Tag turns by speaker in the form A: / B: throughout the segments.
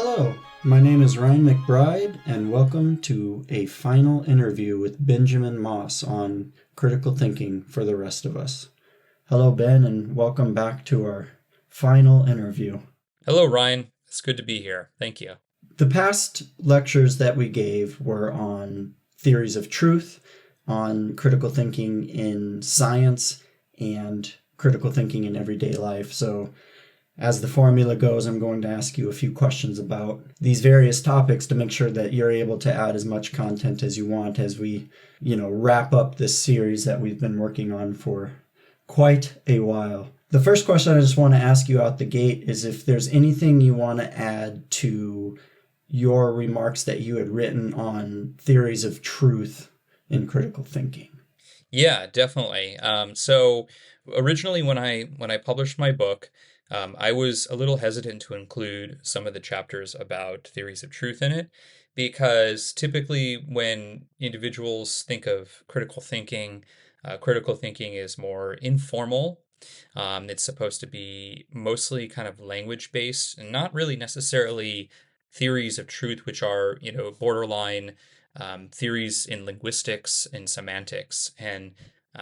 A: Hello, my name is Ryan McBride, and welcome to a final interview with Benjamin Moss on critical thinking for the rest of us. Hello, Ben, and welcome back to our final interview.
B: Hello, Ryan. It's good to be here. Thank you.
A: The past lectures that we gave were on theories of truth, on critical thinking in science, and critical thinking in everyday life. So as the formula goes, I'm going to ask you a few questions about these various topics to make sure that you're able to add as much content as you want as we, wrap up this series that we've been working on for quite a while. The first question I just want to ask you out the gate is if there's anything you want to add to your remarks that you had written on theories of truth in critical thinking.
B: Yeah, definitely. So originally, when I published my book, I was a little hesitant to include some of the chapters about theories of truth in it, because typically when individuals think of critical thinking is more informal. It's supposed to be mostly kind of language based and not really necessarily theories of truth, which are, borderline theories in linguistics and semantics. And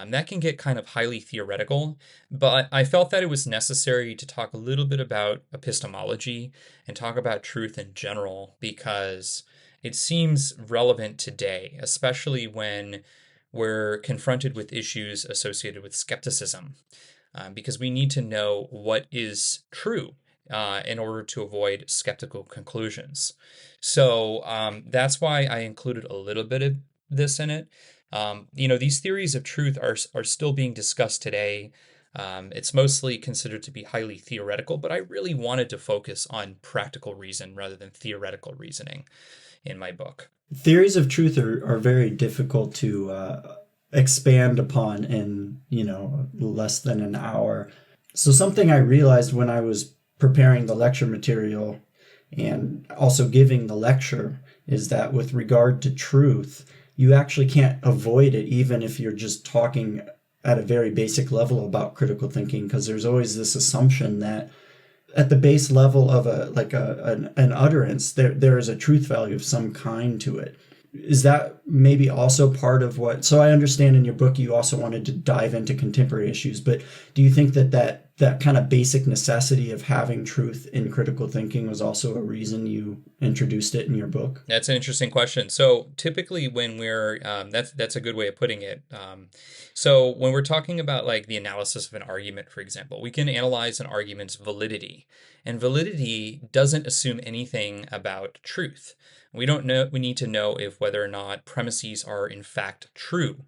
B: that can get kind of highly theoretical, but I felt that it was necessary to talk a little bit about epistemology and talk about truth in general because it seems relevant today, especially when we're confronted with issues associated with skepticism, because we need to know what is true in order to avoid skeptical conclusions. So that's why I included a little bit of this in it. These theories of truth are still being discussed today. It's mostly considered to be highly theoretical, but I really wanted to focus on practical reason rather than theoretical reasoning in my book.
A: Theories of truth are very difficult to expand upon in less than an hour. So something I realized when I was preparing the lecture material and also giving the lecture is that with regard to truth, you actually can't avoid it even if you're just talking at a very basic level about critical thinking, because there's always this assumption that at the base level of an utterance, there is a truth value of some kind to it. Is that maybe also part of what? So I understand in your book you also wanted to dive into contemporary issues, but do you think that kind of basic necessity of having truth in critical thinking was also a reason you introduced it in your book?
B: That's an interesting question. So typically, when that's a good way of putting it. So when we're talking about like the analysis of an argument, for example, we can analyze an argument's validity, and validity doesn't assume anything about truth. We don't know. We need to know if whether or not premises are in fact true.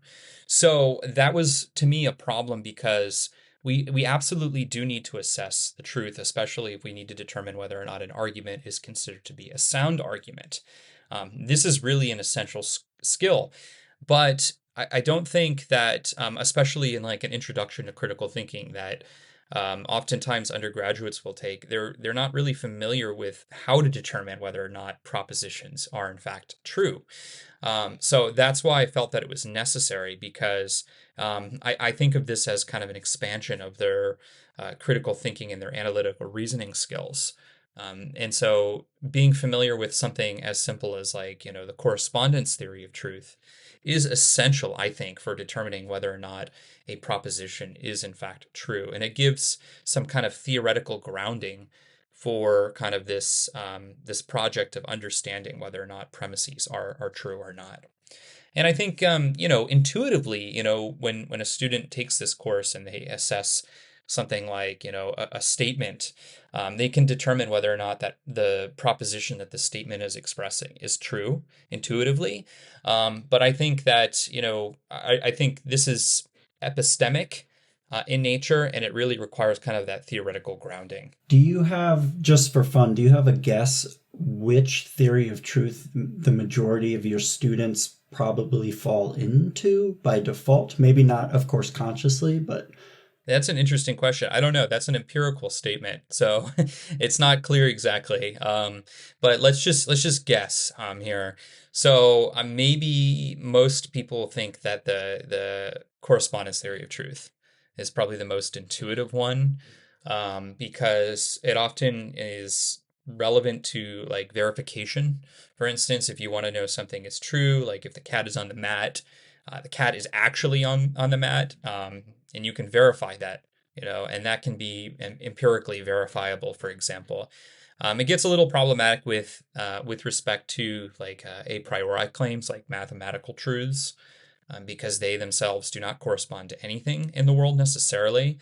B: So that was to me a problem because we absolutely do need to assess the truth, especially if we need to determine whether or not an argument is considered to be a sound argument. This is really an essential skill, but I don't think that, especially in like an introduction to critical thinking, that oftentimes undergraduates will take, they're not really familiar with how to determine whether or not propositions are in fact true. So that's why I felt that it was necessary because I think of this as kind of an expansion of their critical thinking and their analytical reasoning skills. And so being familiar with something as simple as like, the correspondence theory of truth is essential, I think, for determining whether or not a proposition is in fact true. And it gives some kind of theoretical grounding for kind of this project of understanding whether or not premises are true or not. And I think, intuitively, when a student takes this course and they assess something like, a statement, they can determine whether or not that the proposition that the statement is expressing is true intuitively. But I think that, I think this is epistemic in nature, and it really requires kind of that theoretical grounding.
A: Do you have, just for fun, do you have a guess which theory of truth the majority of your students probably fall into by default? Maybe not, of course, consciously, but
B: That's an interesting question. I don't know. That's an empirical statement, so it's not clear exactly. But let's just guess here. So maybe most people think that the correspondence theory of truth is probably the most intuitive one, because it often is relevant to like verification. For instance, if you want to know something is true, like if the cat is on the cat is actually on the mat, and you can verify that, and that can be empirically verifiable, for example. It gets a little problematic with respect to like a priori claims, like mathematical truths, because they themselves do not correspond to anything in the world necessarily.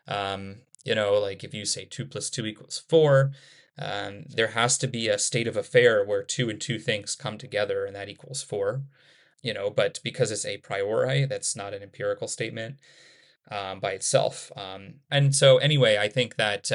B: Like if you say 2 plus 2 equals 4, there has to be a state of affair where two and two things come together and that equals 4. But because it's a priori, that's not an empirical statement by itself. And so, anyway, I think that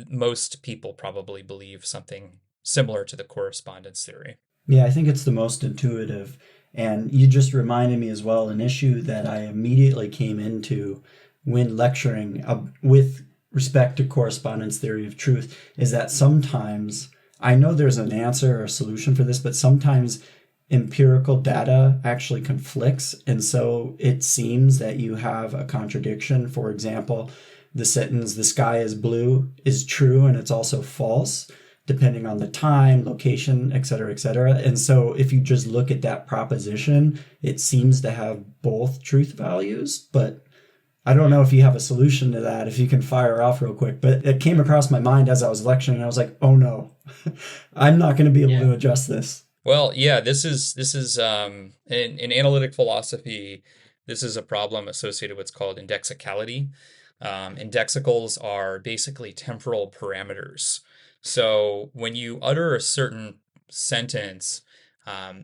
B: most people probably believe something similar to the correspondence theory.
A: Yeah, I think it's the most intuitive. And you just reminded me as well an issue that I immediately came into when lecturing with respect to correspondence theory of truth is that sometimes I know there's an answer or a solution for this, but sometimes empirical data actually conflicts. And so it seems that you have a contradiction. For example, the sentence, the sky is blue, is true and it's also false depending on the time, location, et cetera, et cetera. And so if you just look at that proposition, it seems to have both truth values, but I don't know if you have a solution to that, if you can fire off real quick. But it came across my mind as I was lecturing, and I was like, oh no, I'm not going to be able to adjust this.
B: Well, yeah, this is in analytic philosophy, this is a problem associated with what's called indexicality. Indexicals are basically temporal parameters. So when you utter a certain sentence,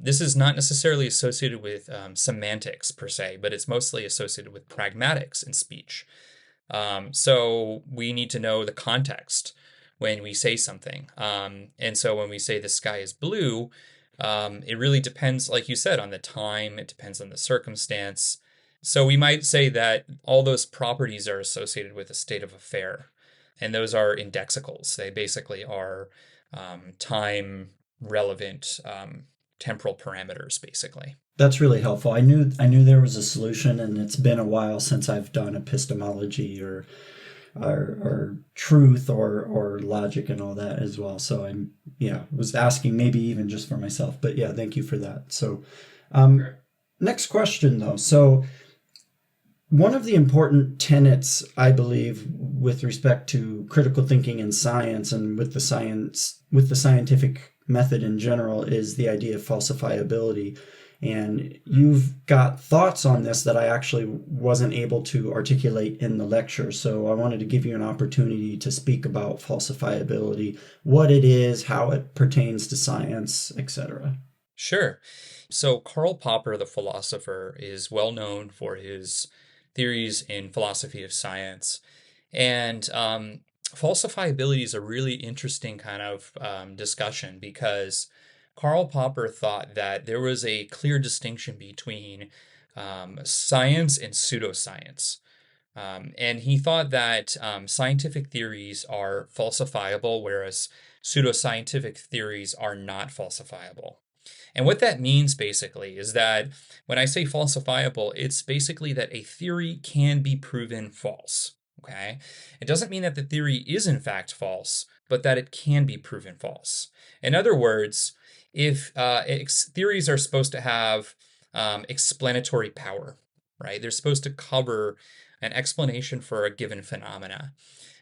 B: this is not necessarily associated with semantics per se, but it's mostly associated with pragmatics in speech. So we need to know the context when we say something. And so when we say the sky is blue, it really depends, like you said, on the time, it depends on the circumstance. So we might say that all those properties are associated with a state of affair, and those are indexicals. They basically are time relevant temporal parameters, basically.
A: That's really helpful. I knew there was a solution, and it's been a while since I've done epistemology or truth or logic and all that as well. So I'm was asking maybe even just for myself, but yeah, thank you for that. So next question though. So one of the important tenets, I believe, with respect to critical thinking in science and with the scientific method in general, is the idea of falsifiability. And you've got thoughts on this that I actually wasn't able to articulate in the lecture. So I wanted to give you an opportunity to speak about falsifiability, what it is, how it pertains to science, etc.
B: Sure. So Karl Popper, the philosopher, is well known for his theories in philosophy of science. And falsifiability is a really interesting kind of discussion because Karl Popper thought that there was a clear distinction between science and pseudoscience. And he thought that scientific theories are falsifiable, whereas pseudoscientific theories are not falsifiable. And what that means basically is that when I say falsifiable, it's basically that a theory can be proven false. Okay? It doesn't mean that the theory is in fact false, but that it can be proven false. In other words, if theories are supposed to have explanatory power, right? They're supposed to cover an explanation for a given phenomena.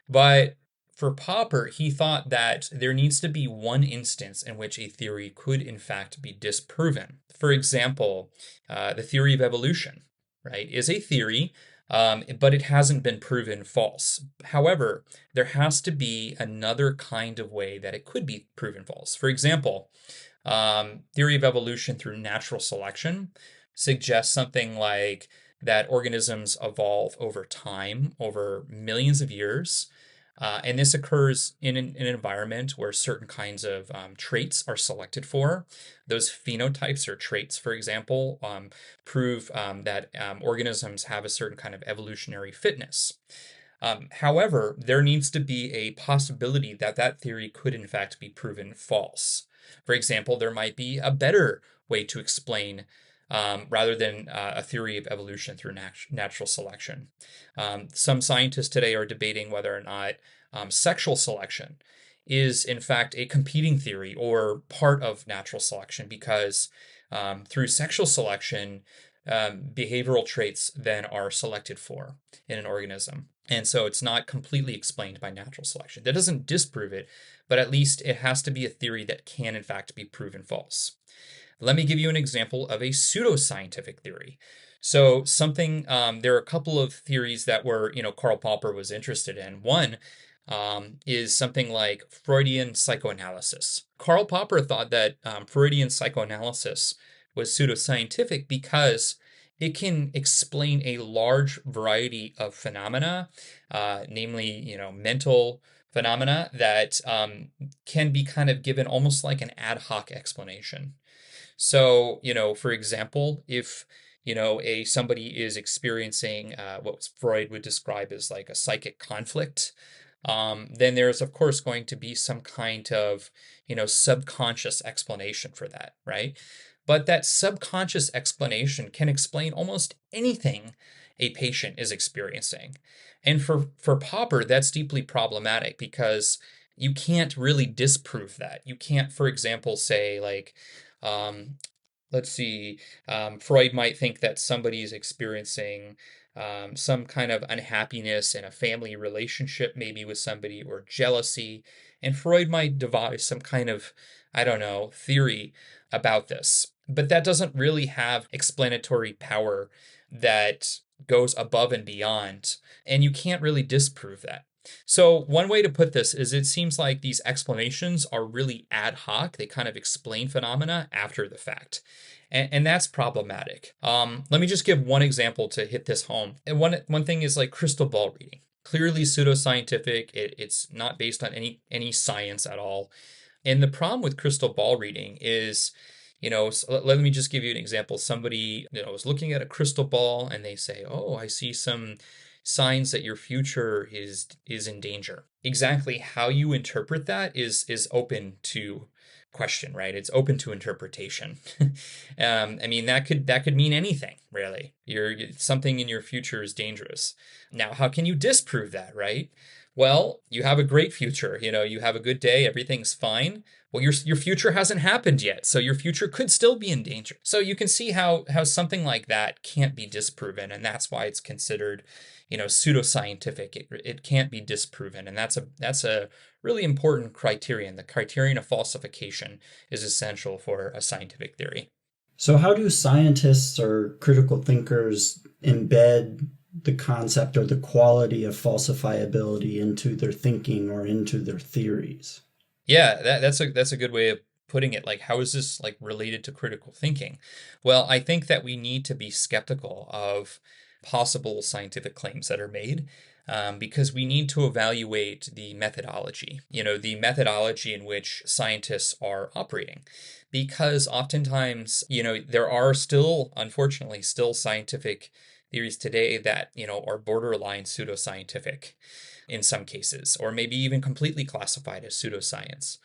B: But for Popper, he thought that there needs to be one instance in which a theory could, in fact, be disproven. For example, the theory of evolution, right, is a theory, but it hasn't been proven false. However, there has to be another kind of way that it could be proven false. For example, theory of evolution through natural selection suggests something like that organisms evolve over time, over millions of years. And this occurs in an environment where certain kinds of traits are selected for. Those phenotypes or traits, for example, prove that organisms have a certain kind of evolutionary fitness. However, there needs to be a possibility that that theory could, in fact, be proven false. For example, there might be a better way to explain rather than a theory of evolution through natural selection. Some scientists today are debating whether or not sexual selection is in fact a competing theory or part of natural selection because through sexual selection, behavioral traits then are selected for in an organism. And so it's not completely explained by natural selection. That doesn't disprove it, but at least it has to be a theory that can, in fact, be proven false. Let me give you an example of a pseudoscientific theory. So there are a couple of theories that Karl Popper was interested in. One is something like Freudian psychoanalysis. Karl Popper thought that Freudian psychoanalysis was pseudoscientific because it can explain a large variety of phenomena, namely, mental phenomena that can be kind of given almost like an ad hoc explanation. So, for example, if somebody is experiencing what Freud would describe as like a psychic conflict, then there's of course going to be some kind of subconscious explanation for that, right? But that subconscious explanation can explain almost anything a patient is experiencing. And for Popper, that's deeply problematic because you can't really disprove that. You can't, for example, say like, um, let's see, Freud might think that somebody is experiencing some kind of unhappiness in a family relationship, maybe with somebody, or jealousy. And Freud might devise some kind of, I don't know, theory about this. But that doesn't really have explanatory power that goes above and beyond. And you can't really disprove that. So, one way to put this is it seems like these explanations are really ad hoc. They kind of explain phenomena after the fact. And that's problematic. Let me just give one example to hit this home. And one thing is like crystal ball reading. Clearly pseudoscientific. It's not based on any science at all. And the problem with crystal ball reading is, so let me just give you an example. Somebody, is looking at a crystal ball and they say, "Oh, I see some signs that your future is in danger." Exactly how you interpret that is open to question, right? It's open to interpretation. I mean, that could mean anything, really. Something in your future is dangerous. Now, how can you disprove that, right? Well, you have a great future. You have a good day, everything's fine. Well, your future hasn't happened yet, so your future could still be in danger. So you can see how something like that can't be disproven, and that's why it's considered, pseudoscientific. It can't be disproven, and that's a really important criterion. The criterion of falsification is essential for a scientific theory.
A: So, how do scientists or critical thinkers embed the concept or the quality of falsifiability into their thinking or into their theories?
B: Yeah, that's a good way of putting it. Like, how is this like related to critical thinking? Well, I think that we need to be skeptical of possible scientific claims that are made, because we need to evaluate the methodology, the methodology in which scientists are operating. Because oftentimes, there are still, unfortunately, still scientific theories today that, are borderline pseudoscientific in some cases, or maybe even completely classified as pseudoscience.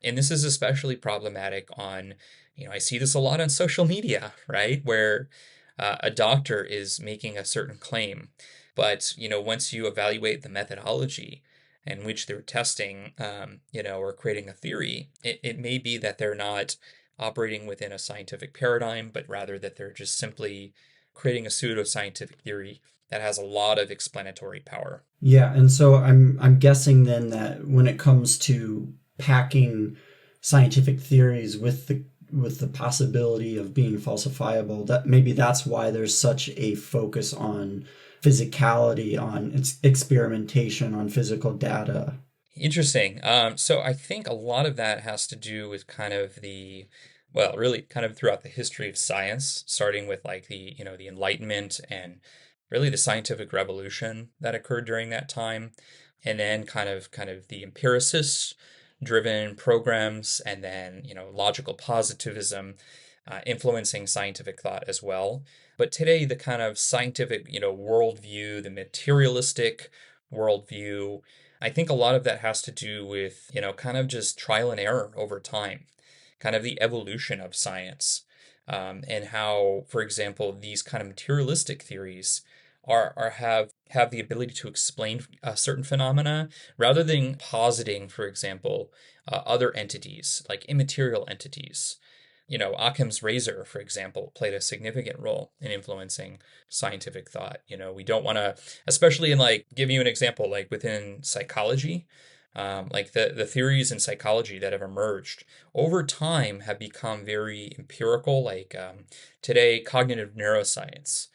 B: And this is especially problematic I see this a lot on social media, right? Where a doctor is making a certain claim, but, once you evaluate the methodology in which they're testing, or creating a theory, it may be that they're not operating within a scientific paradigm, but rather that they're just simply creating a pseudoscientific theory that has a lot of explanatory power.
A: Yeah, and so I'm guessing then that when it comes to packing scientific theories with the possibility of being falsifiable, that maybe that's why there's such a focus on physicality, on experimentation, on physical data.
B: Interesting. So I think a lot of that has to do with well, really kind of throughout the history of science, starting with like the Enlightenment and really the scientific revolution that occurred during that time, and then kind of the empiricist driven programs, and then, logical positivism, influencing scientific thought as well. But today, the kind of scientific, worldview, the materialistic worldview, I think a lot of that has to do with, kind of just trial and error over time, kind of the evolution of science, and how, for example, these kind of materialistic theories are have the ability to explain certain phenomena rather than positing, for example, other entities like immaterial entities. Occam's razor, for example, played a significant role in influencing scientific thought. We don't want to, especially in like, give you an example, like within psychology, like the theories in psychology that have emerged over time have become very empirical. Like today, cognitive neuroscience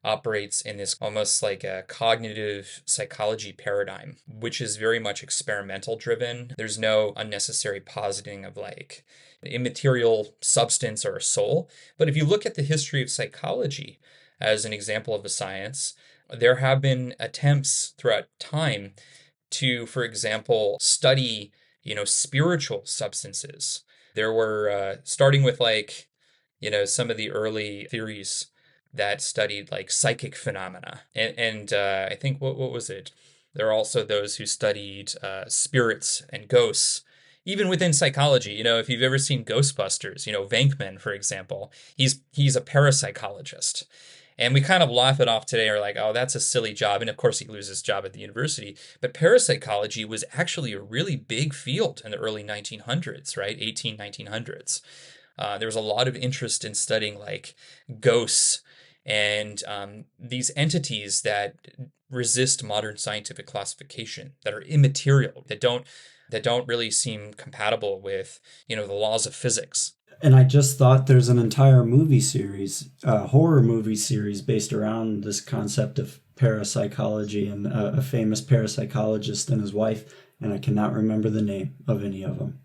B: operates in this almost like a cognitive psychology paradigm, which is very much experimental driven. There's no unnecessary positing of like immaterial substance or a soul. But if you look at the history of psychology as an example of a science, there have been attempts throughout time to, for example, study, spiritual substances. There were, starting with like, some of the early theories that studied like psychic phenomena. And I think, what was it? There are also those who studied spirits and ghosts. Even within psychology, if you've ever seen Ghostbusters, Venkman, for example, he's a parapsychologist. And we kind of laugh it off today, or like, oh, that's a silly job. And of course, he loses his job at the university. But parapsychology was actually a really big field in the early 1900s, right? 1900s. There was a lot of interest in studying like ghosts and these entities that resist modern scientific classification, that are immaterial, that don't really seem compatible with, the laws of physics.
A: And I just thought there's an entire movie series, a horror movie series based around this concept of parapsychology and a famous parapsychologist and his wife, and I cannot remember the name of any of them.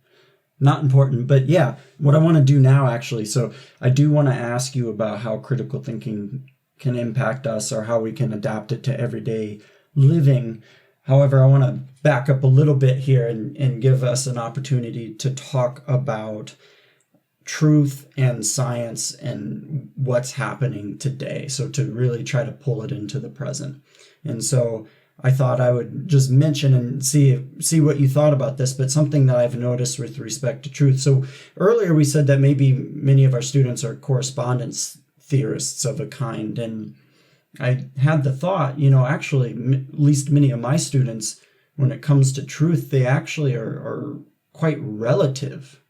A: Not important, but yeah, what I want to do now actually, so I do want to ask you about how critical thinking can impact us or how we can adapt it to everyday living. However, I want to back up a little bit here and give us an opportunity to talk about truth and science and what's happening today. So to really try to pull it into the present. And so I thought I would just mention and see what you thought about this, but something that I've noticed with respect to truth. So earlier we said that maybe many of our students are correspondence theorists of a kind, and I had the thought, actually, at least many of my students, when it comes to truth, they actually are quite relative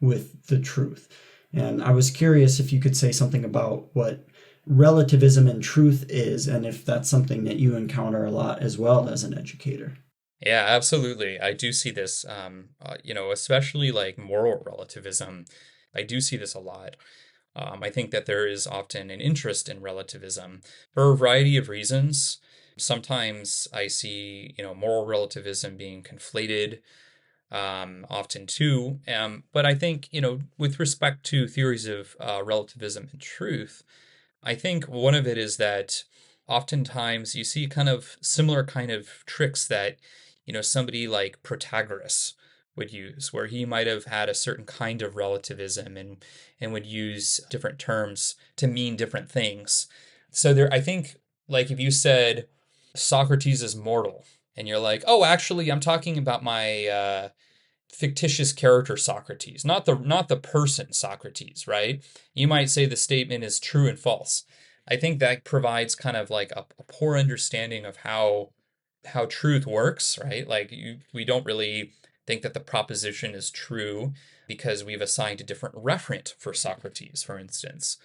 A: with the truth. And I was curious if you could say something about what relativism and truth is, and if that's something that you encounter a lot as well as an educator.
B: Yeah, absolutely. I do see this, especially like moral relativism. I do see this a lot. I think that there is often an interest in relativism for a variety of reasons. Sometimes I see, moral relativism being conflated, often too. But I think, with respect to theories of relativism and truth, I think one of it is that oftentimes you see kind of similar kind of tricks that, somebody like Protagoras would use, where he might have had a certain kind of relativism and would use different terms to mean different things. So there, I think, like if you said Socrates is mortal, and you're like, oh, actually, I'm talking about my fictitious character Socrates, not the person Socrates, right? You might say the statement is true and false. I think that provides kind of like a poor understanding of how truth works, right? Like we don't really think that the proposition is true because we've assigned a different referent for Socrates, for instance.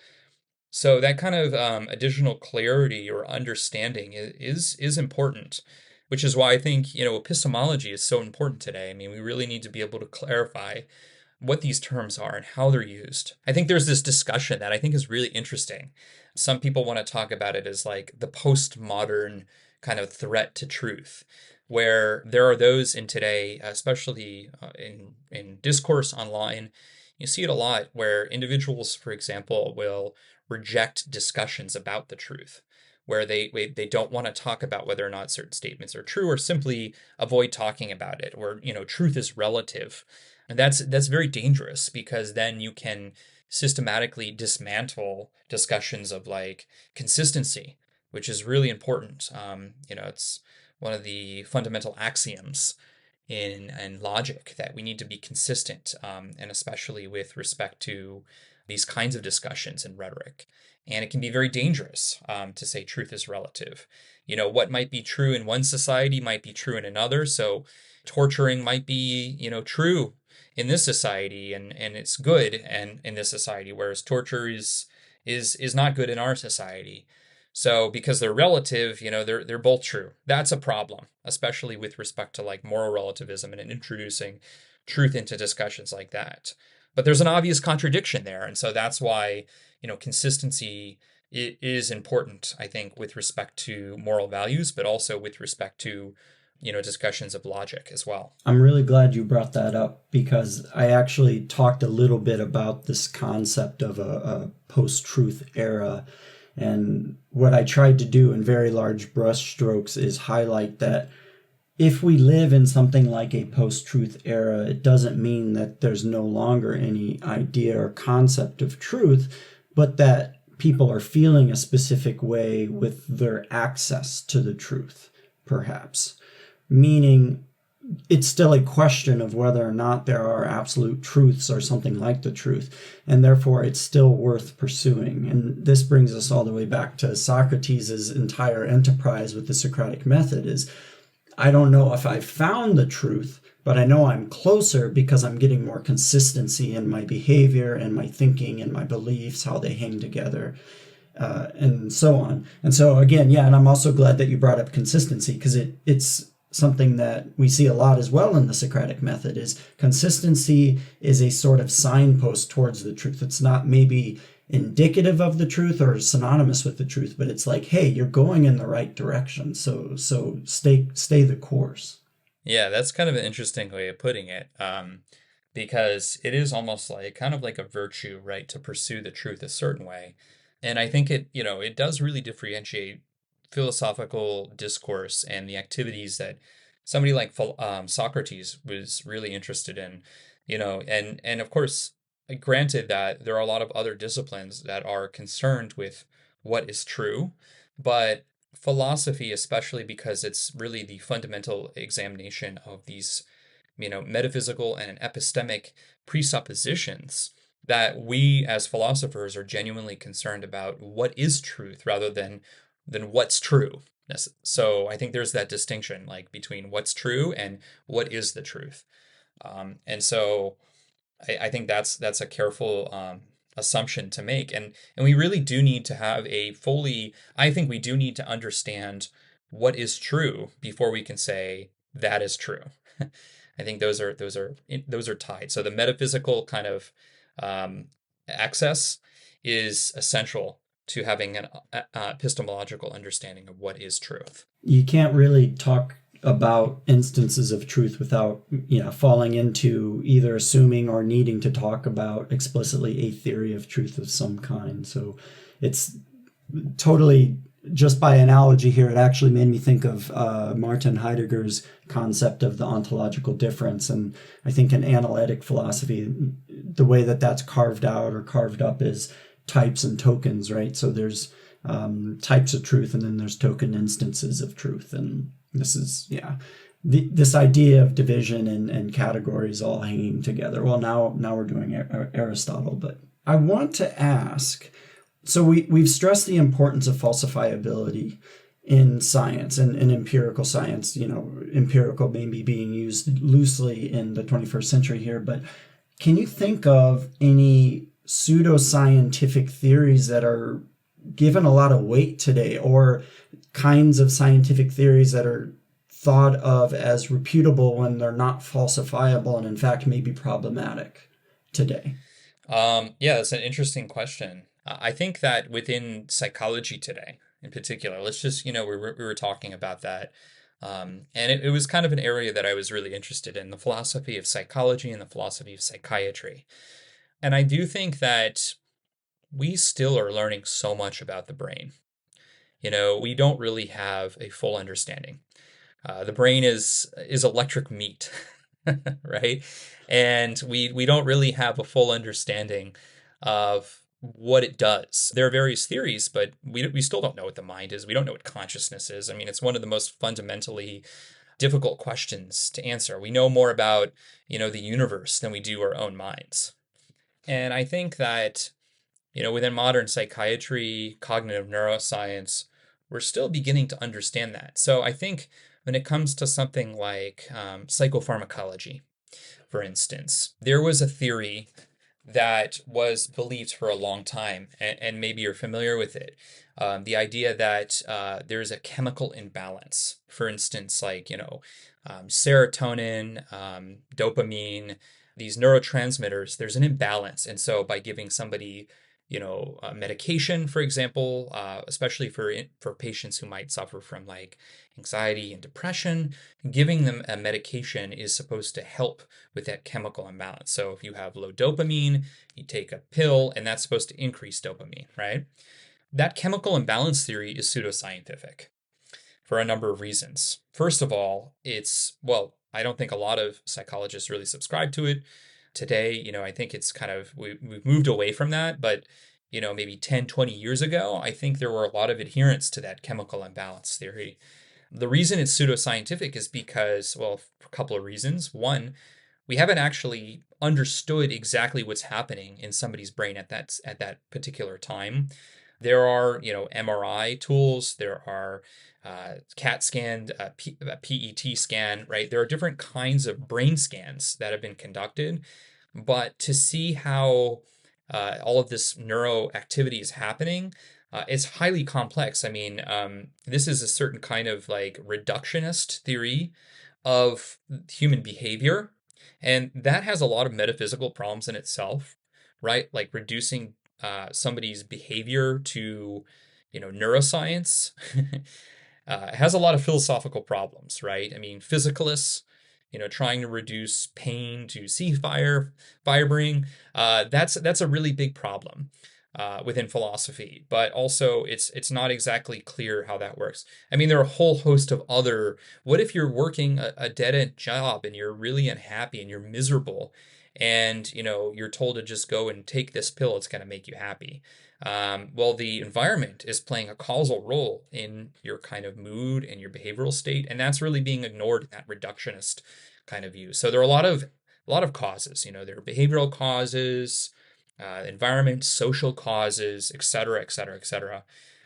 B: So that kind of additional clarity or understanding is important, which is why I think, epistemology is so important today. I mean, we really need to be able to clarify what these terms are and how they're used. I think there's this discussion that I think is really interesting. Some people want to talk about it as like the postmodern kind of threat to truth, where there are those in today, especially in discourse online, you see it a lot where individuals, for example, will reject discussions about the truth, where they don't want to talk about whether or not certain statements are true, or simply avoid talking about it, or truth is relative. And that's very dangerous, because then you can systematically dismantle discussions of like consistency, which is really important. It's one of the fundamental axioms in logic that we need to be consistent, and especially with respect to these kinds of discussions and rhetoric. And it can be very dangerous to say truth is relative. What might be true in one society might be true in another. So torturing might be, true in this society and it's good and in this society, whereas torture is not good in our society. So because they're relative, they're both true. That's a problem, especially with respect to like moral relativism and introducing truth into discussions like that. But there's an obvious contradiction there, and so that's why, consistency is important, I think, with respect to moral values, but also with respect to, discussions of logic as well.
A: I'm really glad you brought that up because I actually talked a little bit about this concept of a post-truth era. And what I tried to do in very large brushstrokes is highlight that if we live in something like a post-truth era, it doesn't mean that there's no longer any idea or concept of truth, but that people are feeling a specific way with their access to the truth, perhaps. Meaning, it's still a question of whether or not there are absolute truths or something like the truth, and therefore it's still worth pursuing. And this brings us all the way back to Socrates' entire enterprise with the Socratic method is, I don't know if I've found the truth, but I know I'm closer because I'm getting more consistency in my behavior and my thinking and my beliefs, how they hang together, and so on. And so again, yeah, and I'm also glad that you brought up consistency because it's something that we see a lot as well in the Socratic method is consistency is a sort of signpost towards the truth. It's not maybe indicative of the truth or synonymous with the truth, but it's like, hey, you're going in the right direction. So stay the course.
B: Yeah, that's kind of an interesting way of putting it, because it is almost like kind of like a virtue, right, to pursue the truth a certain way. And I think it does really differentiate philosophical discourse and the activities that somebody like Socrates was really interested in, and of course, granted that there are a lot of other disciplines that are concerned with what is true, but philosophy, especially because it's really the fundamental examination of these, metaphysical and epistemic presuppositions that we as philosophers are genuinely concerned about what is truth rather than what's true. So I think there's that distinction like between what's true and what is the truth. And so I think that's a careful assumption to make. And we really do need to have I think we do need to understand what is true before we can say that is true. I think those are tied. So the metaphysical kind of access is essential to having an epistemological understanding of what is truth.
A: You can't really talk about instances of truth without falling into either assuming or needing to talk about explicitly a theory of truth of some kind. So it's totally, just by analogy here, it actually made me think of Martin Heidegger's concept of the ontological difference. And I think in analytic philosophy, the way that that's carved out or carved up is types and tokens, right? So there's types of truth and then there's token instances of truth. And this is, this idea of division and categories all hanging together. Well, now we're doing Aristotle, but I want to ask, so we've stressed the importance of falsifiability in science and empirical science, empirical maybe being used loosely in the 21st century here, but can you think of any pseudoscientific theories that are given a lot of weight today, or kinds of scientific theories that are thought of as reputable when they're not falsifiable and in fact may be problematic today?
B: Yeah, that's an interesting question. I think that within psychology today, in particular, let's just, we were talking about that. And it was kind of an area that I was really interested in, the philosophy of psychology and the philosophy of psychiatry. And I do think that we still are learning so much about the brain. We don't really have a full understanding. The brain is electric meat, right? And we don't really have a full understanding of what it does. There are various theories, but we still don't know what the mind is. We don't know what consciousness is. I mean, it's one of the most fundamentally difficult questions to answer. We know more about, the universe than we do our own minds. And I think that Within modern psychiatry, cognitive neuroscience, we're still beginning to understand that. So I think when it comes to something like psychopharmacology, for instance, there was a theory that was believed for a long time, and maybe you're familiar with it. The idea that there's a chemical imbalance. For instance, like, serotonin, dopamine, these neurotransmitters, there's an imbalance. And so by giving somebody, medication, for example, especially for patients who might suffer from like anxiety and depression, giving them a medication is supposed to help with that chemical imbalance. So if you have low dopamine, you take a pill, and that's supposed to increase dopamine, right? That chemical imbalance theory is pseudoscientific for a number of reasons. First of all, I don't think a lot of psychologists really subscribe to it today. I think it's kind of, we've moved away from that, but maybe 10, 20 years ago, I think there were a lot of adherents to that chemical imbalance theory. The reason it's pseudoscientific is because, well, for a couple of reasons. One, we haven't actually understood exactly what's happening in somebody's brain at that particular time. There are, MRI tools, there are CAT scan, PET scan, right? There are different kinds of brain scans that have been conducted, but to see how all of this neuroactivity is happening, it's highly complex. I mean, this is a certain kind of like reductionist theory of human behavior, and that has a lot of metaphysical problems in itself, right? Like reducing somebody's behavior to, neuroscience, has a lot of philosophical problems, right? I mean, physicalists, trying to reduce pain to firebring, that's a really big problem within philosophy. But also, it's not exactly clear how that works. I mean, there are a whole host of other. What if you're working a dead end job and you're really unhappy and you're miserable, and you're told to just go and take this pill, it's going to make you happy. Well, the environment is playing a causal role in your kind of mood and your behavioral state, and that's really being ignored in that reductionist kind of view. So there are a lot of causes. There are behavioral causes, environment, social causes, et cetera, et cetera, et cetera.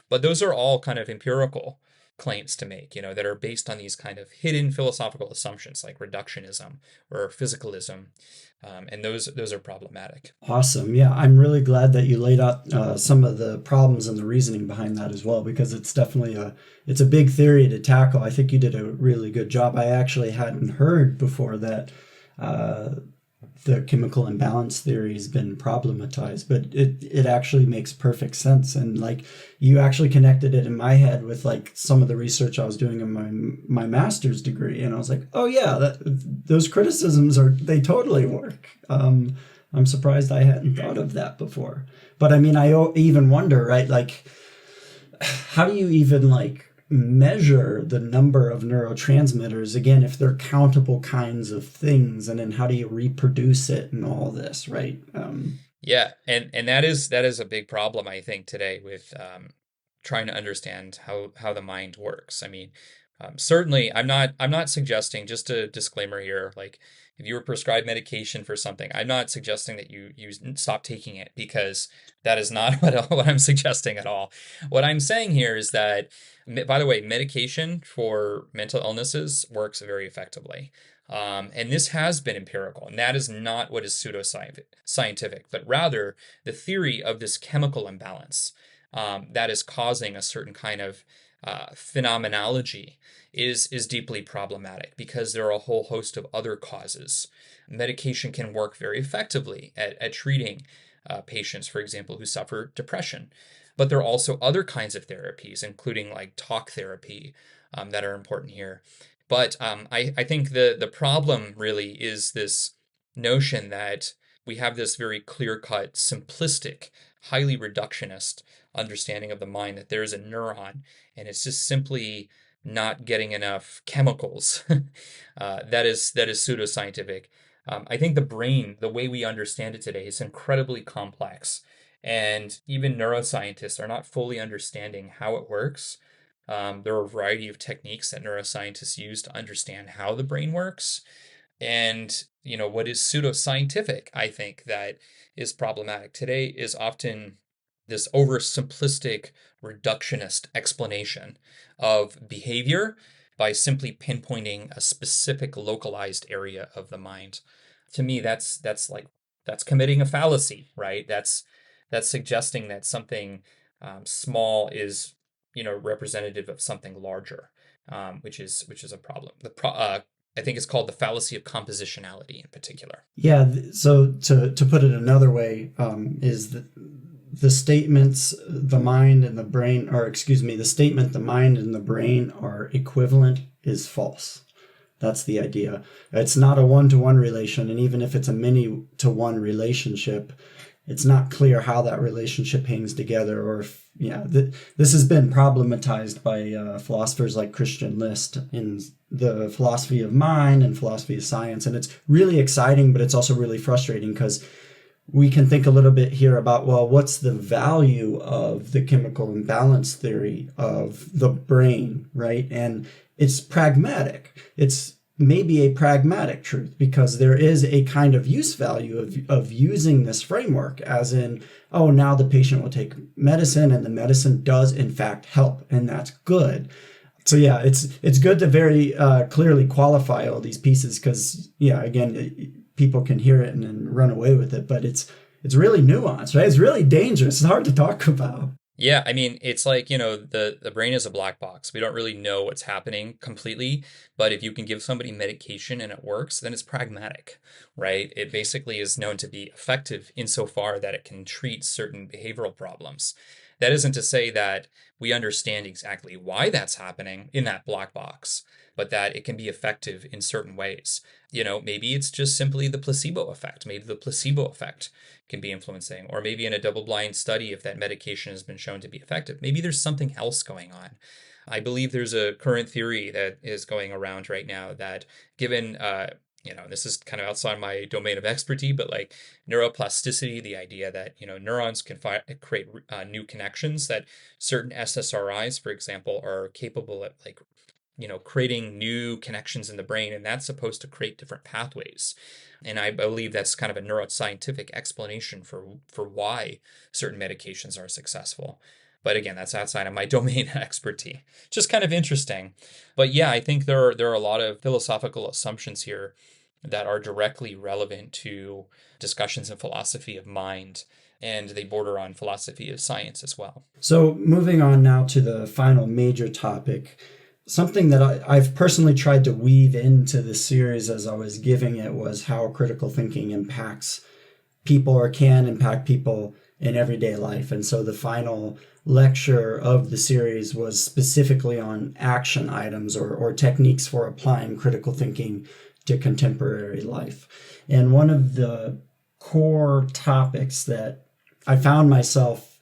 B: But those are all kind of empirical claims to make, that are based on these kind of hidden philosophical assumptions like reductionism or physicalism, and those are problematic.
A: Awesome. Yeah, I'm really glad that you laid out some of the problems and the reasoning behind that as well, because it's definitely it's a big theory to tackle. I think you did a really good job. I actually hadn't heard before that uh, the chemical imbalance theory has been problematized, but it actually makes perfect sense. And like you actually connected it in my head with like some of the research I was doing in my master's degree, and I was like, oh yeah, those criticisms they totally work. I'm surprised I hadn't thought of that before. But I mean, even wonder, right? Like, how do you even like measure the number of neurotransmitters again if they're countable kinds of things, and then how do you reproduce it and all this, right?
B: Yeah, and that is a big problem, I think, today with trying to understand how the mind works. I mean, certainly, I'm not suggesting, just a disclaimer here, like if you were prescribed medication for something, I'm not suggesting that you stop taking it, because that is not what I'm suggesting at all. What I'm saying here is that, by the way, medication for mental illnesses works very effectively. And this has been empirical, and that is not what is pseudoscientific, but rather the theory of this chemical imbalance that is causing a certain kind of phenomenology is deeply problematic, because there are a whole host of other causes. Medication can work very effectively at treating patients, for example, who suffer depression. But there are also other kinds of therapies, including like talk therapy, that are important here. But I think the problem really is this notion that we have this very clear-cut, simplistic, highly reductionist understanding of the mind, that there is a neuron and it's just simply not getting enough chemicals. That is pseudoscientific. I think the brain, the way we understand it today, is incredibly complex, and even neuroscientists are not fully understanding how it works. There are a variety of techniques that neuroscientists use to understand how the brain works. And, what is pseudoscientific, I think, that is problematic today is often this oversimplistic reductionist explanation of behavior by simply pinpointing a specific localized area of the mind. To me, that's committing a fallacy, right? That's suggesting that something small is, representative of something larger, which is a problem. I think it's called the fallacy of compositionality in particular.
A: Yeah, so to put it another way, is that the statements the mind and the brain, or excuse me, the statement the mind and the brain are equivalent is false. That's the idea. It's not a one-to-one relation, and even if it's a many-to-one relationship, it's not clear how that relationship hangs together, or if, this has been problematized by philosophers like Christian List in the philosophy of mind and philosophy of science, and it's really exciting, but it's also really frustrating because we can think a little bit here about, well, what's the value of the chemical imbalance theory of the brain, right? And it's pragmatic. It's maybe a pragmatic truth because there is a kind of use value of using this framework, as in, oh, now the patient will take medicine and the medicine does in fact help, and that's good. So yeah, it's good to very clearly qualify all these pieces because, yeah, again, people can hear it and then run away with it, but it's really nuanced, right? It's really dangerous. It's hard to talk about.
B: Yeah, I mean, it's like, the brain is a black box. We don't really know what's happening completely, but if you can give somebody medication and it works, then it's pragmatic, right? It basically is known to be effective insofar that it can treat certain behavioral problems. That isn't to say that we understand exactly why that's happening in that black box, but that it can be effective in certain ways. Maybe it's just simply the placebo effect. Maybe the placebo effect can be influencing, or maybe in a double-blind study, if that medication has been shown to be effective, maybe there's something else going on. I believe there's a current theory that is going around right now that given, this is kind of outside my domain of expertise, but like neuroplasticity, the idea that, neurons can create new connections, that certain SSRIs, for example, are capable of like, creating new connections in the brain, and that's supposed to create different pathways. And I believe that's kind of a neuroscientific explanation for why certain medications are successful. But again, that's outside of my domain expertise. Just kind of interesting. But yeah, I think there are a lot of philosophical assumptions here that are directly relevant to discussions in philosophy of mind, and they border on philosophy of science as well.
A: So moving on now to the final major topic, something that I've personally tried to weave into the series as I was giving it was how critical thinking impacts people, or can impact people in everyday life. And so the final lecture of the series was specifically on action items, or techniques for applying critical thinking to contemporary life. And one of the core topics that I found myself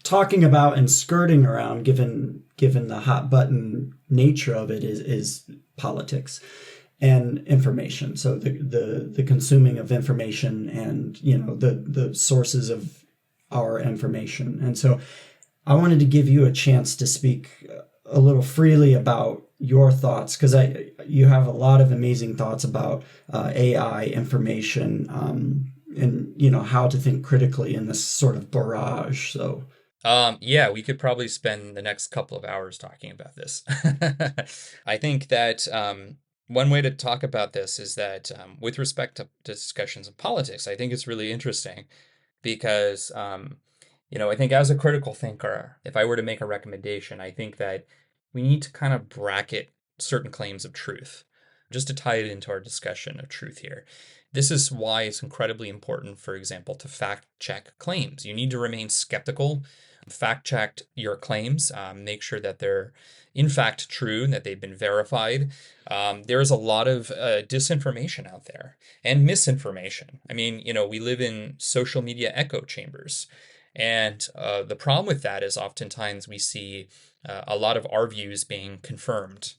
A: talking about and skirting around, given the hot button nature of it, is politics and information. So the consuming of information, and the sources of our information. And so I wanted to give you a chance to speak a little freely about your thoughts, because you have a lot of amazing thoughts about AI, information, and how to think critically in this sort of barrage. So
B: Yeah, we could probably spend the next couple of hours talking about this. I think that one way to talk about this is that with respect to discussions of politics, I think it's really interesting because, I think as a critical thinker, if I were to make a recommendation, I think that we need to kind of bracket certain claims of truth, just to tie it into our discussion of truth here. This is why it's incredibly important, for example, to fact check claims. You need to remain skeptical, fact check your claims, make sure that they're in fact true and that they've been verified. There's a lot of disinformation out there and misinformation. I mean, we live in social media echo chambers. And the problem with that is oftentimes we see a lot of our views being confirmed,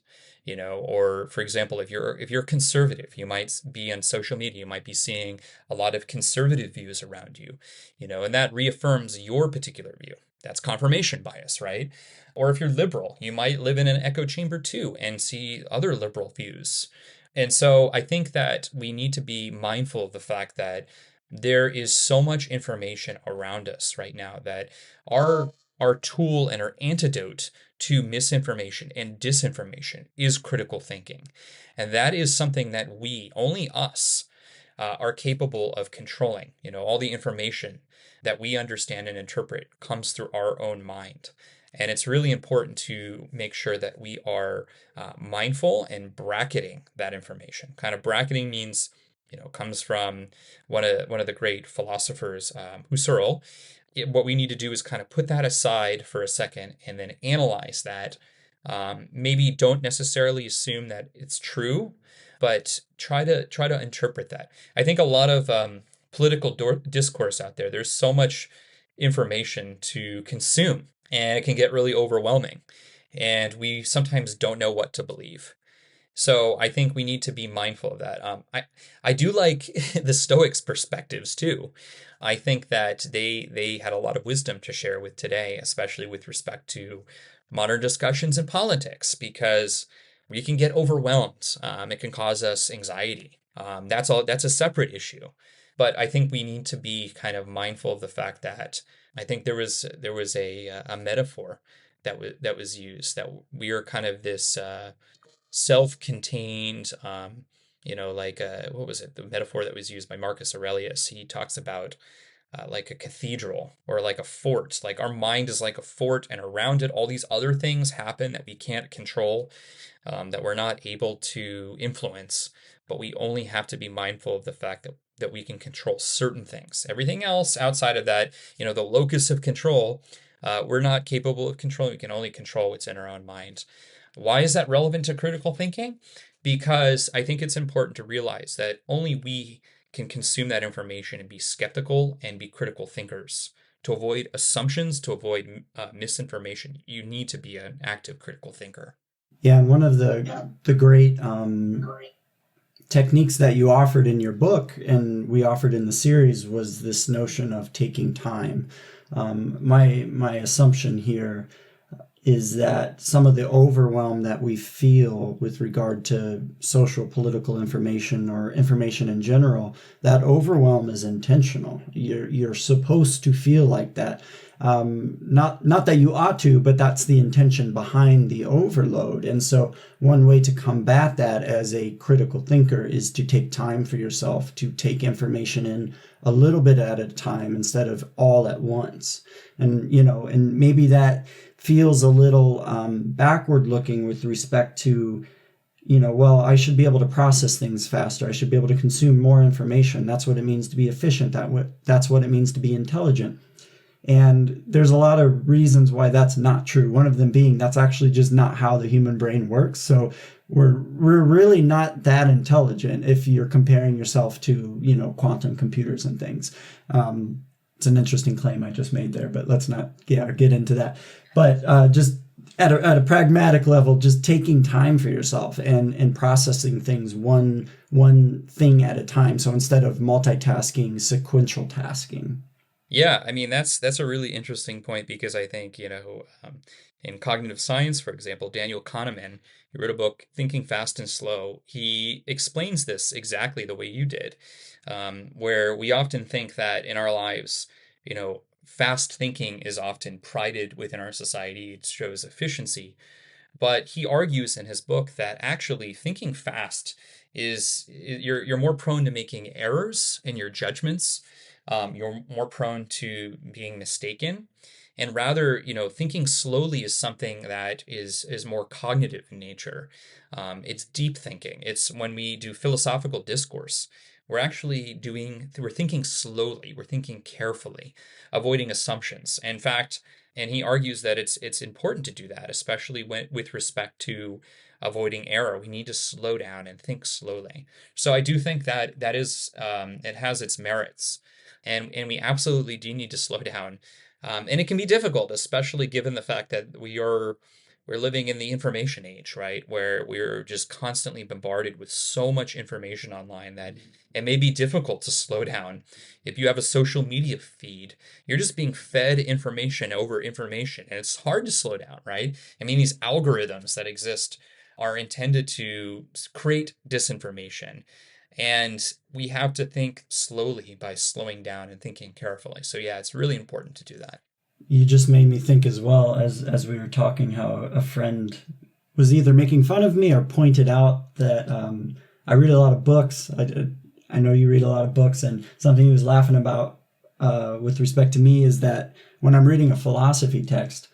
B: or for example, if you're conservative, you might be on social media, you might be seeing a lot of conservative views around you, and that reaffirms your particular view. That's confirmation bias, right? Or if you're liberal, you might live in an echo chamber too and see other liberal views. And so I think that we need to be mindful of the fact that There is so much information around us right now that our our tool and our antidote to misinformation and disinformation is critical thinking. And that is something that we, only us, are capable of controlling. You know, all the information that we understand and interpret comes through our own mind. And it's really important to make sure that we are mindful and bracketing that information. Kind of bracketing means, you know, comes from one of the great philosophers, Husserl. What we need to do is kind of put that aside for a second and then analyze that. Maybe don't necessarily assume that it's true, but try to interpret that. I think a lot of political discourse out there. There's so much information to consume, and it can get really overwhelming, and we sometimes don't know what to believe. So I think we need to be mindful of that. I do like the Stoics' perspectives too. I think that they had a lot of wisdom to share with today, especially with respect to modern discussions in politics, because we can get overwhelmed. It can cause us anxiety. That's all. That's a separate issue. But I think we need to be kind of mindful of the fact that I think there was a metaphor that was used, that we are kind of this self-contained, like what was it? The metaphor that was used by Marcus Aurelius. He talks about like a cathedral or like a fort. Like our mind is like a fort, and around it, all these other things happen that we can't control, that we're not able to influence. But we only have to be mindful of the fact that we can control certain things. Everything else outside of that, the locus of control, we're not capable of controlling. We can only control what's in our own mind. Why is that relevant to critical thinking? Because I think it's important to realize that only we can consume that information and be skeptical and be critical thinkers. To avoid assumptions, to avoid misinformation, you need to be an active critical thinker.
A: Yeah, and one of the great techniques that you offered in your book and we offered in the series was this notion of taking time. My assumption here is that some of the overwhelm that we feel with regard to social political information or information in general, that overwhelm is intentional. You're supposed to feel like that. Not that you ought to, but that's the intention behind the overload. And so one way to combat that as a critical thinker is to take time for yourself, to take information in a little bit at a time instead of all at once. And maybe that feels a little backward looking with respect to, well, I should be able to process things faster. I should be able to consume more information. That's what it means to be efficient. That's what it means to be intelligent. And there's a lot of reasons why that's not true. One of them being that's actually just not how the human brain works. So we're really not that intelligent if you're comparing yourself to, quantum computers and things. It's an interesting claim I just made there, but let's not get into that. But just at a pragmatic level, just taking time for yourself and processing things one thing at a time. So instead of multitasking, sequential tasking.
B: Yeah, I mean that's a really interesting point, because I think, in cognitive science, for example, Daniel Kahneman, he wrote a book, Thinking Fast and Slow. He explains this exactly the way you did, where we often think that in our lives, fast thinking is often prided within our society. It shows efficiency. But he argues in his book that actually thinking fast you're more prone to making errors in your judgments. You're more prone to being mistaken. And rather, thinking slowly is something that is more cognitive in nature. It's deep thinking. It's when we do philosophical discourse, we're thinking slowly, we're thinking carefully, avoiding assumptions. In fact, and he argues that it's important to do that, especially with respect to avoiding error. We need to slow down and think slowly. So I do think that is it has its merits, and we absolutely do need to slow down. And it can be difficult, especially given the fact that we're living in the information age, right? Where we're just constantly bombarded with so much information online that it may be difficult to slow down. If you have a social media feed, you're just being fed information over information, and it's hard to slow down, right? I mean, these algorithms that exist are intended to create disinformation. And we have to think slowly by slowing down and thinking carefully. So yeah, it's really important to do that.
A: You just made me think as well, as we were talking, how a friend was either making fun of me or pointed out that I read a lot of books. I know you read a lot of books, and something he was laughing about with respect to me is that when I'm reading a philosophy text,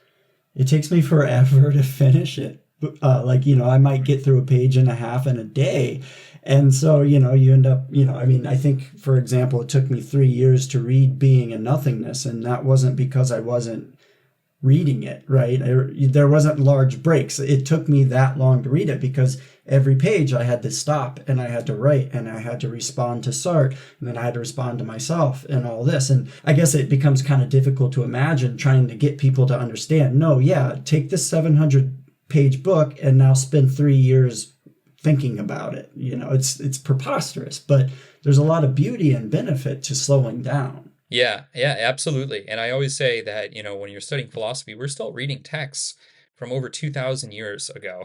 A: it takes me forever to finish it. I might get through a page and a half in a day. And so, you end up, I think, for example, it took me 3 years to read Being and Nothingness. And that wasn't because I wasn't reading it, right? There wasn't large breaks. It took me that long to read it because every page I had to stop and I had to write and I had to respond to Sartre and then I had to respond to myself and all this. And I guess it becomes kind of difficult to imagine trying to get people to understand, no, yeah, take this 700-page book and now spend 3 years thinking about it. It's preposterous, but there's a lot of beauty and benefit to slowing down.
B: Yeah, yeah, absolutely. And I always say that, when you're studying philosophy, we're still reading texts from over 2,000 years ago.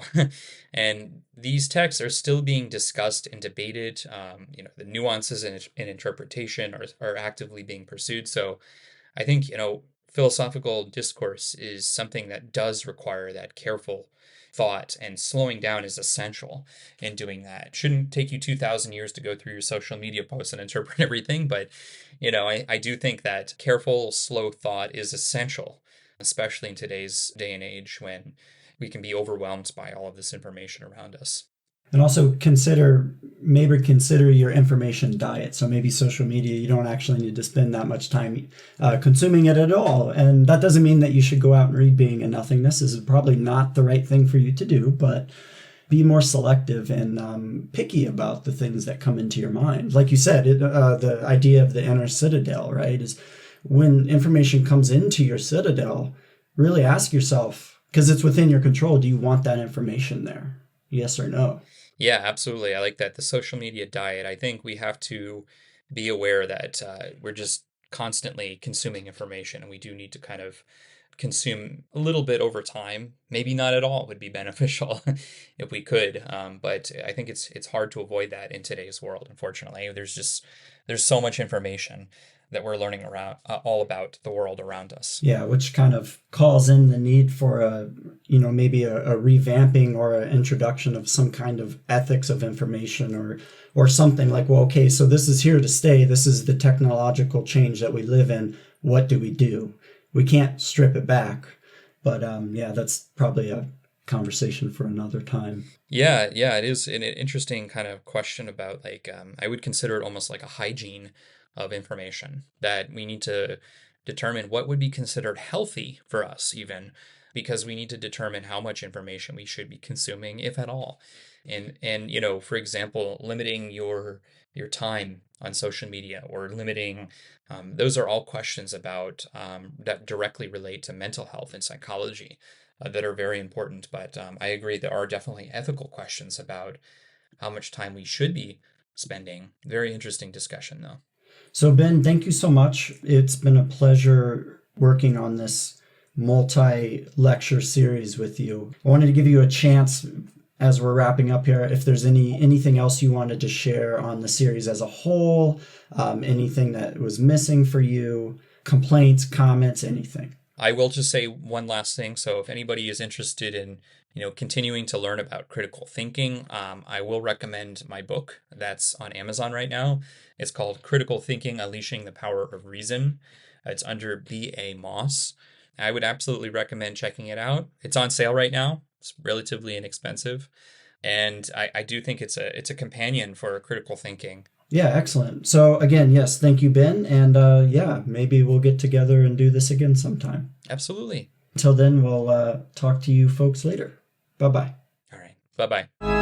B: And these texts are still being discussed and debated. The nuances in interpretation are actively being pursued. So I think, philosophical discourse is something that does require that careful thought, and slowing down is essential in doing that. It shouldn't take you 2,000 years to go through your social media posts and interpret everything, but I do think that careful, slow thought is essential, especially in today's day and age when we can be overwhelmed by all of this information around us.
A: And also consider your information diet. So maybe social media, you don't actually need to spend that much time consuming it at all. And that doesn't mean that you should go out and read Being and Nothingness. This is probably not the right thing for you to do, but be more selective and picky about the things that come into your mind. Like you said, the idea of the inner citadel, right, is when information comes into your citadel, really ask yourself, because it's within your control, do you want that information there? Yes or no?
B: Yeah, absolutely. I like that. The social media diet. I think we have to be aware that we're just constantly consuming information, and we do need to kind of consume a little bit over time. Maybe not at all would be beneficial if we could. But I think it's hard to avoid that in today's world. Unfortunately, there's so much information that we're learning around all about the world around us.
A: Yeah, which kind of calls in the need for maybe a revamping or an introduction of some kind of ethics of information or something like, well, okay, so this is here to stay. This is the technological change that we live in. What do we do? We can't strip it back. But that's probably a conversation for another time.
B: Yeah, it is an interesting kind of question about I would consider it almost like a hygiene of information, that we need to determine what would be considered healthy for us, even because we need to determine how much information we should be consuming, if at all. And for example, limiting your time on social media, or limiting those are all questions about that directly relate to mental health and psychology that are very important. But I agree, there are definitely ethical questions about how much time we should be spending. Very interesting discussion, though.
A: So Ben, thank you so much. It's been a pleasure working on this multi-lecture series with you. I wanted to give you a chance as we're wrapping up here, if there's anything else you wanted to share on the series as a whole, anything that was missing for you, complaints, comments, anything.
B: I will just say one last thing. So if anybody is interested in continuing to learn about critical thinking, I will recommend my book that's on Amazon right now. It's called Critical Thinking: Unleashing the Power of Reason. It's under B.A. Moss. I would absolutely recommend checking it out. It's on sale right now. It's relatively inexpensive. And I do think it's a companion for critical thinking.
A: Yeah, excellent. So again, yes, thank you, Ben. And maybe we'll get together and do this again sometime.
B: Absolutely.
A: Until then, we'll talk to you folks later. Bye-bye.
B: All right. Bye-bye.